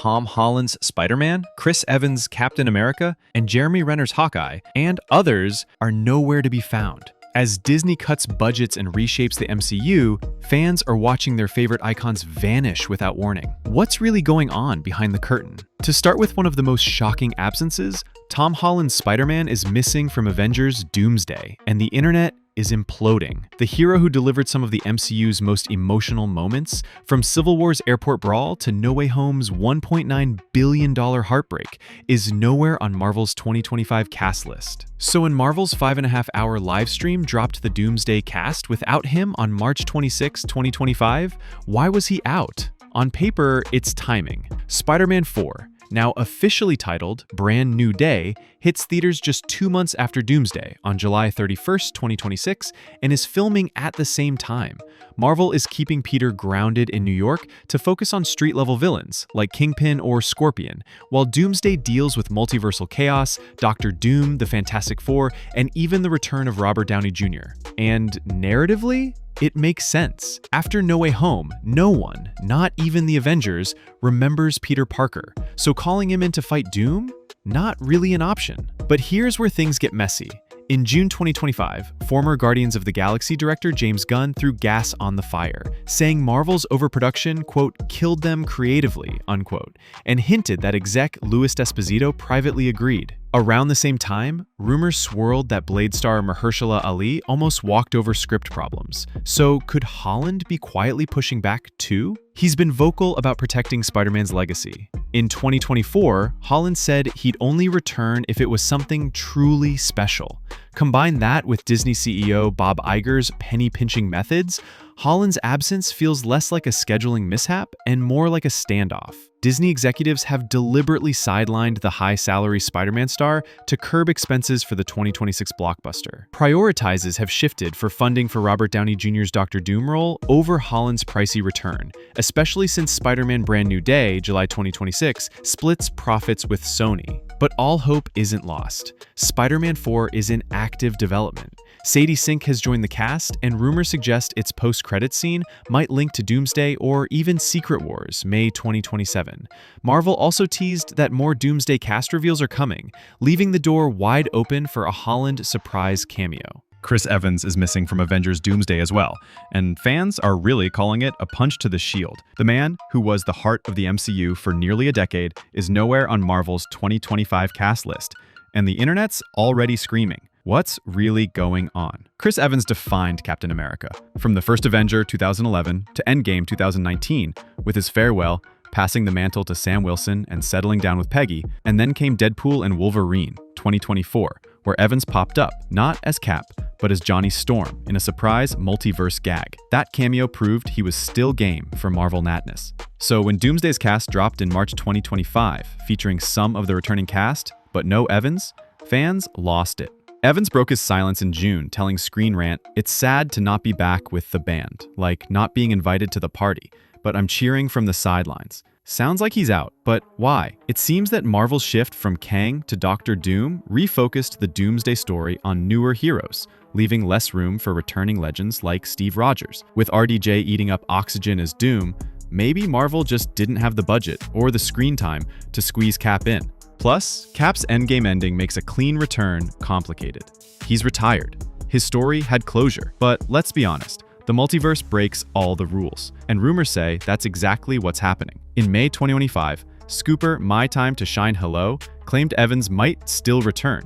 Tom Holland's Spider-Man, Chris Evans' Captain America, and Jeremy Renner's Hawkeye, and others are nowhere to be found. As Disney cuts budgets and reshapes the MCU, fans are watching their favorite icons vanish without warning. What's really going on behind the curtain? To start with one of the most shocking absences, Tom Holland's Spider-Man is missing from Avengers Doomsday, and the internet is imploding. The hero who delivered some of the MCU's most emotional moments, from Civil War's airport brawl to No Way Home's $1.9 billion heartbreak, is nowhere on Marvel's 2025 cast list. So when Marvel's 5.5-hour live stream dropped the Doomsday cast without him on March 26, 2025, why was he out? On paper, it's timing. Spider-Man 4, now officially titled Brand New Day, hits theaters just 2 months after Doomsday on July 31st, 2026, and is filming at the same time. Marvel is keeping Peter grounded in New York to focus on street-level villains like Kingpin or Scorpion, while Doomsday deals with multiversal chaos, Doctor Doom, the Fantastic Four, and even the return of Robert Downey Jr. And narratively, it makes sense. After No Way Home, no one, not even the Avengers, remembers Peter Parker, so calling him in to fight Doom? Not really an option. But here's where things get messy. In June 2025, former Guardians of the Galaxy director James Gunn threw gas on the fire, saying Marvel's overproduction, quote, killed them creatively, unquote, and hinted that exec Louis D'Esposito privately agreed. Around the same time, rumors swirled that Blade star Mahershala Ali almost walked over script problems. So could Holland be quietly pushing back too? He's been vocal about protecting Spider-Man's legacy. In 2024, Holland said he'd only return if it was something truly special. Combine that with Disney CEO Bob Iger's penny-pinching methods, Holland's absence feels less like a scheduling mishap and more like a standoff. Disney executives have deliberately sidelined the high-salary Spider-Man star to curb expenses for the 2026 blockbuster. Prioritizes have shifted for funding for Robert Downey Jr.'s Doctor Doom role over Holland's pricey return, especially since Spider-Man Brand New Day, July 2026, splits profits with Sony. But all hope isn't lost. Spider-Man 4 is in active development. Sadie Sink has joined the cast, and rumors suggest its post-credits scene might link to Doomsday or even Secret Wars, May 2027. Marvel also teased that more Doomsday cast reveals are coming, leaving the door wide open for a Holland surprise cameo. Chris Evans is missing from Avengers Doomsday as well, and fans are really calling it a punch to the shield. The man, who was the heart of the MCU for nearly a decade, is nowhere on Marvel's 2025 cast list, and the internet's already screaming. What's really going on? Chris Evans defined Captain America, from the first Avenger 2011 to Endgame 2019, with his farewell, passing the mantle to Sam Wilson and settling down with Peggy, and then came Deadpool and Wolverine 2024, where Evans popped up, not as Cap, but as Johnny Storm in a surprise multiverse gag. That cameo proved he was still game for Marvel Madness. So when Doomsday's cast dropped in March 2025, featuring some of the returning cast, but no Evans, fans lost it. Evans broke his silence in June, telling Screen Rant, "It's sad to not be back with the band, like not being invited to the party, but I'm cheering from the sidelines." Sounds like he's out, but why? It seems that Marvel's shift from Kang to Doctor Doom refocused the Doomsday story on newer heroes, leaving less room for returning legends like Steve Rogers. With RDJ eating up oxygen as Doom, maybe Marvel just didn't have the budget or the screen time to squeeze Cap in. Plus, Cap's Endgame ending makes a clean return complicated. He's retired. His story had closure, but let's be honest, the multiverse breaks all the rules, and rumors say that's exactly what's happening. In May 2025, scooper My Time to Shine Hello claimed Evans might still return,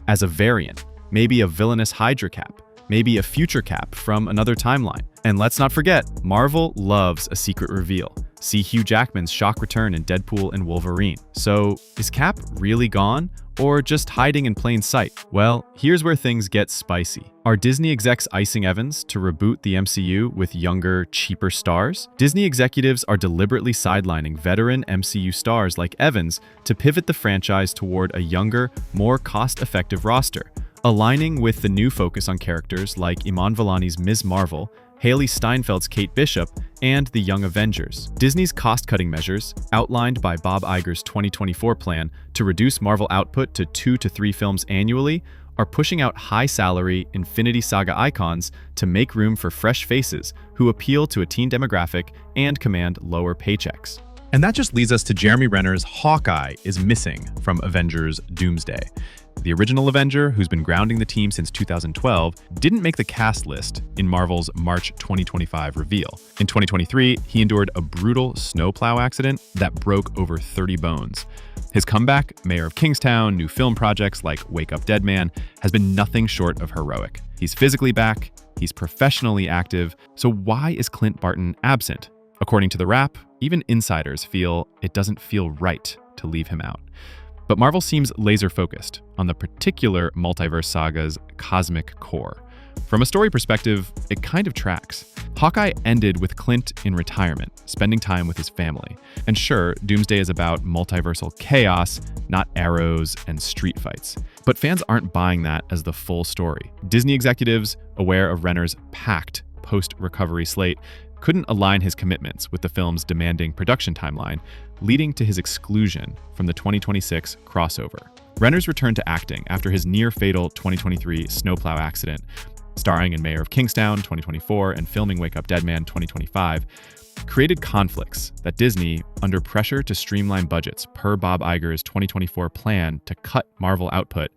as a variant, maybe a villainous Hydra Cap, maybe a future Cap from another timeline. And let's not forget, Marvel loves a secret reveal. See Hugh Jackman's shock return in Deadpool and Wolverine. So, is Cap really gone, or just hiding in plain sight? Well, here's where things get spicy. Are Disney execs icing Evans to reboot the MCU with younger, cheaper stars? Disney executives are deliberately sidelining veteran MCU stars like Evans to pivot the franchise toward a younger, more cost-effective roster, aligning with the new focus on characters like Iman Vellani's Ms. Marvel, Haley Steinfeld's Kate Bishop, and the Young Avengers. Disney's cost-cutting measures, outlined by Bob Iger's 2024 plan to reduce Marvel output to 2 to 3 films annually, are pushing out high-salary Infinity Saga icons to make room for fresh faces who appeal to a teen demographic and command lower paychecks. And that just leads us to Jeremy Renner's Hawkeye is missing from Avengers Doomsday. The original Avenger, who's been grounding the team since 2012, didn't make the cast list in Marvel's March 2025 reveal. In 2023, he endured a brutal snowplow accident that broke over 30 bones. His comeback, Mayor of Kingstown, new film projects like Wake Up Dead Man, has been nothing short of heroic. He's physically back, he's professionally active, so why is Clint Barton absent? According to The Wrap, even insiders feel it doesn't feel right to leave him out. But Marvel seems laser-focused on the particular multiverse saga's cosmic core. From a story perspective, it kind of tracks. Hawkeye ended with Clint in retirement, spending time with his family. And sure, Doomsday is about multiversal chaos, not arrows and street fights. But fans aren't buying that as the full story. Disney executives, aware of Renner's packed post-recovery slate, couldn't align his commitments with the film's demanding production timeline, leading to his exclusion from the 2026 crossover. Renner's returned to acting after his near-fatal 2023 snowplow accident, starring in Mayor of Kingstown 2024 and filming Wake Up Dead Man 2025, created conflicts that Disney, under pressure to streamline budgets per Bob Iger's 2024 plan to cut Marvel output,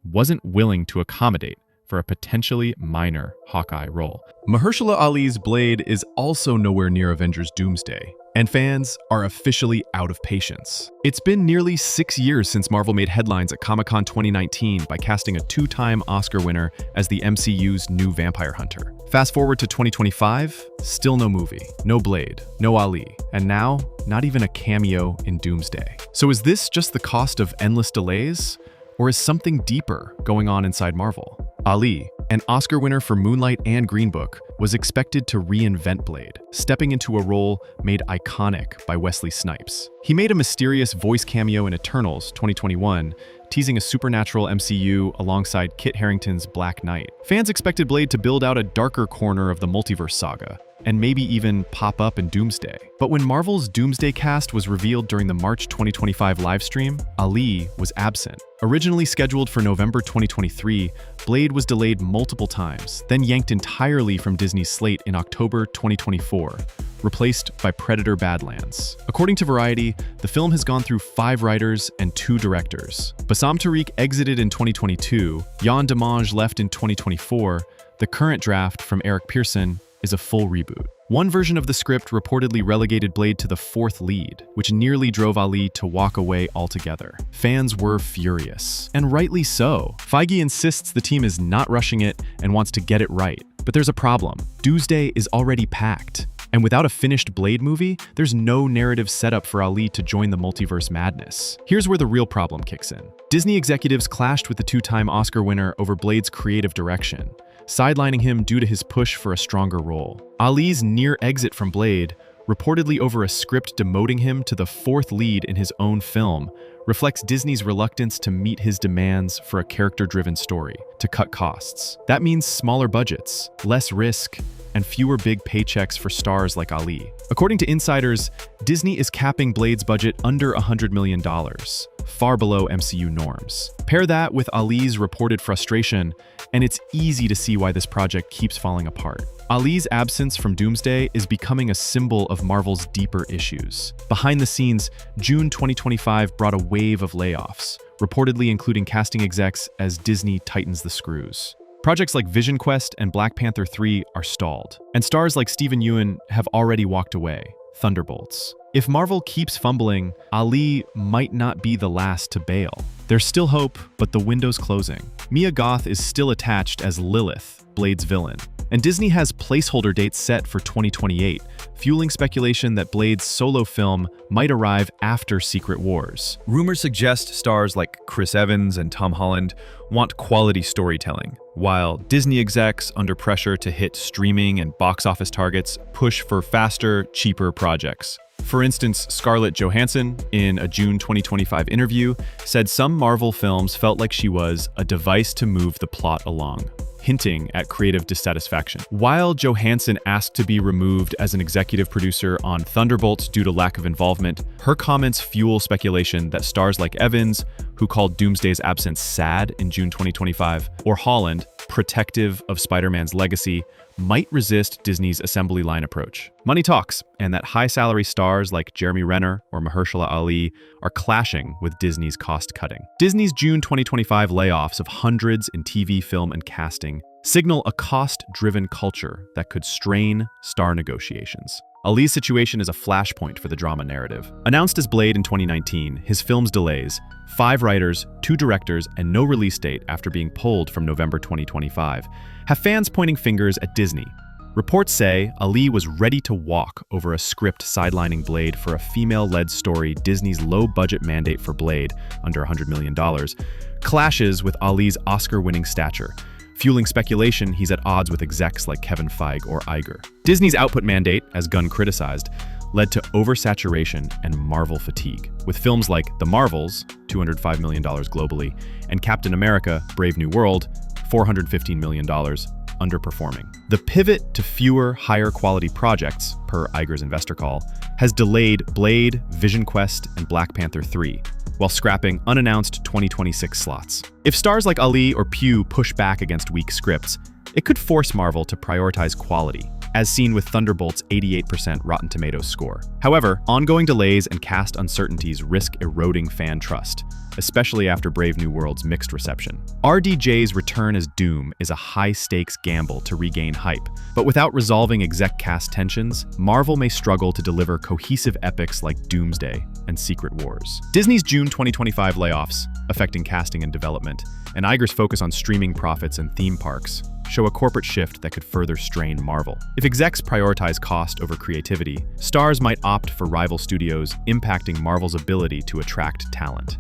wasn't willing to accommodate for a potentially minor Hawkeye role. Mahershala Ali's Blade is also nowhere near Avengers Doomsday, and fans are officially out of patience. It's been nearly 6 years since Marvel made headlines at Comic-Con 2019 by casting a 2-time Oscar winner as the MCU's new vampire hunter. Fast forward to 2025, still no movie, no Blade, no Ali, and now, not even a cameo in Doomsday. So is this just the cost of endless delays? Or is something deeper going on inside Marvel? Ali, an Oscar winner for Moonlight and Green Book, was expected to reinvent Blade, stepping into a role made iconic by Wesley Snipes. He made a mysterious voice cameo in Eternals 2021, teasing a supernatural MCU alongside Kit Harington's Black Knight. Fans expected Blade to build out a darker corner of the multiverse saga, and maybe even pop up in Doomsday. But when Marvel's Doomsday cast was revealed during the March 2025 livestream, Ali was absent. Originally scheduled for November 2023, Blade was delayed multiple times, then yanked entirely from Disney's slate in October 2024, replaced by Predator: Badlands. According to Variety, the film has gone through 5 writers and 2 directors. Bassam Tariq exited in 2022, Yann Demange left in 2024, the current draft from Eric Pearson is a full reboot. One version of the script reportedly relegated Blade to the 4th lead, which nearly drove Ali to walk away altogether. Fans were furious, and rightly so. Feige insists the team is not rushing it and wants to get it right. But there's a problem. Doomsday is already packed. And without a finished Blade movie, there's no narrative setup for Ali to join the multiverse madness. Here's where the real problem kicks in. Disney executives clashed with the 2-time Oscar winner over Blade's creative direction, sidelining him due to his push for a stronger role. Ali's near exit from Blade, reportedly over a script demoting him to the 4th lead in his own film, reflects Disney's reluctance to meet his demands for a character-driven story, to cut costs. That means smaller budgets, less risk, and fewer big paychecks for stars like Ali. According to insiders, Disney is capping Blade's budget under $100 million, far below MCU norms. Pair that with Ali's reported frustration, and it's easy to see why this project keeps falling apart. Ali's absence from Doomsday is becoming a symbol of Marvel's deeper issues. Behind the scenes, June 2025 brought a wave of layoffs, reportedly including casting execs as Disney tightens the screws. Projects like Vision Quest and Black Panther 3 are stalled, and stars like Steven Yeun have already walked away. Thunderbolts. If Marvel keeps fumbling, Ali might not be the last to bail. There's still hope, but the window's closing. Mia Goth is still attached as Lilith, Blade's villain, and Disney has placeholder dates set for 2028, fueling speculation that Blade's solo film might arrive after Secret Wars. Rumors suggest stars like Chris Evans and Tom Holland want quality storytelling, while Disney execs, under pressure to hit streaming and box office targets, push for faster, cheaper projects. For instance, Scarlett Johansson, in a June 2025 interview, said some Marvel films felt like she was a device to move the plot along, hinting at creative dissatisfaction. While Johansson asked to be removed as an executive producer on Thunderbolts due to lack of involvement, her comments fuel speculation that stars like Evans, who called Doomsday's absence sad in June 2025, or Holland, protective of Spider-Man's legacy, might resist Disney's assembly line approach. Money talks, and that high-salary stars like Jeremy Renner or Mahershala Ali are clashing with Disney's cost-cutting. Disney's June 2025 layoffs of hundreds in TV, film, and casting signal a cost-driven culture that could strain star negotiations. Ali's situation is a flashpoint for the drama narrative. Announced as Blade in 2019, his film's delays, 5 writers, 2 directors, and no release date after being pulled from November 2025, have fans pointing fingers at Disney. Reports say Ali was ready to walk over a script sidelining Blade for a female-led story. Disney's low-budget mandate for Blade, under $100 million, clashes with Ali's Oscar-winning stature, fueling speculation he's at odds with execs like Kevin Feige or Iger. Disney's output mandate, as Gunn criticized, led to oversaturation and Marvel fatigue, with films like The Marvels, $205 million globally, and Captain America: Brave New World, $415 million, underperforming. The pivot to fewer, higher-quality projects, per Iger's investor call, has delayed Blade, Vision Quest, and Black Panther 3, while scrapping unannounced 2026 slots. If stars like Ali or Pugh push back against weak scripts, it could force Marvel to prioritize quality, as seen with Thunderbolt's 88% Rotten Tomatoes score. However, ongoing delays and cast uncertainties risk eroding fan trust, especially after Brave New World's mixed reception. RDJ's return as Doom is a high-stakes gamble to regain hype, but without resolving exec cast tensions, Marvel may struggle to deliver cohesive epics like Doomsday and Secret Wars. Disney's June 2025 layoffs, affecting casting and development, and Iger's focus on streaming profits and theme parks, show a corporate shift that could further strain Marvel. If execs prioritize cost over creativity, stars might opt for rival studios, impacting Marvel's ability to attract talent.